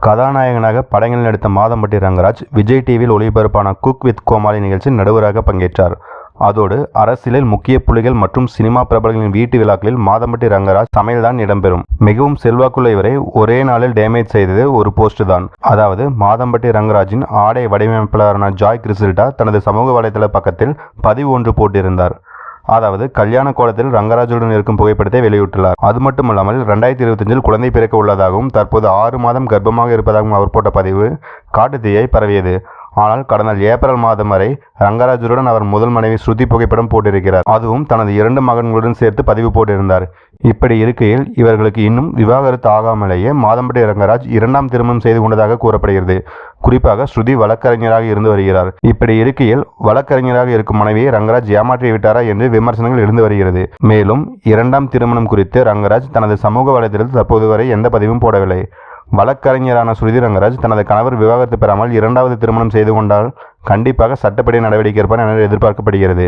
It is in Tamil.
கதாநாயகனாக படங்களில் நடித்த மாதம்பட்டி ரங்கராஜ் விஜய் டிவியில் ஒளிபரப்பான குக் வித் கோமாளி நிகழ்ச்சியில் நடுவராக பங்கேற்றார். அதோடு அரசியலில் முக்கிய புள்ளிகள் மற்றும் சினிமா பிரபலங்களின் வீட்டு விழாக்களில் மாதம்பட்டி ரங்கராஜ் சமையல்தான் இடம்பெறும். மிகவும் செல்வாக்குள்ள இவரை ஒரே நாளில் டேமேஜ் செய்தது ஒரு போஸ்ட் தான். அதாவது மாதம்பட்டி ரங்கராஜின் ஆடை வடிவமைப்பாளரான ஜாய் கிறிசில்டா தனது சமூக வலைதள பக்கத்தில் பதிவு ஒன்று போட்டிருந்தார். அதாவது கல்யாண கோலத்தில் ரங்கராஜுடன் இருக்கும் புகைப்படத்தை வெளியிட்டுள்ளார். அது மட்டுமல்லாமல் 2025 குழந்தை பிறக்க உள்ளதாகவும் தற்போது 6 மாதம் கர்ப்பமாக இருப்பதாகவும் அவர் போட்ட பதிவு காட்டுத்தீயை பரவியது. ஆனால் கடந்த ஏப்ரல் மாதம் வரை ரங்கராஜுடன் அவர் முதல் மனைவி ஸ்ருதி புகைப்படம் போட்டிருக்கிறார். அதுவும் தனது 2 மகன்களுடன் சேர்த்து பதிவு போட்டிருந்தார். இப்படி இருக்கையில் இவர்களுக்கு இன்னும் விவாகரத்து ஆகாமலேயே மாதம்பட்டி ரங்கராஜ் 2ஆம் திருமணம் செய்து கொண்டதாக கூறப்படுகிறது. குறிப்பாக ஸ்ருதி வழக்கறிஞராக இருந்து வருகிறார். இப்படி இருக்கையில் வழக்கறிஞராக இருக்கும் மனைவியை ரங்கராஜ் ஏமாற்றி விட்டாரா என்று விமர்சனங்கள் எழுந்து வருகிறது. மேலும் 2ஆம் திருமணம் குறித்து ரங்கராஜ் தனது சமூக வலைதளத்தில் தற்போது வரை எந்த பதிவும் போடவில்லை. வழக்கறிஞரான ஸ்ருதி ரங்கராஜ் தனது கணவர் விவாகரத்து பெறாமல் 2வது திருமணம் செய்து கொண்டால் கண்டிப்பாக சட்டப்படி நடவடிக்கை எடுப்பார் என எதிர்பார்க்கப்படுகிறது.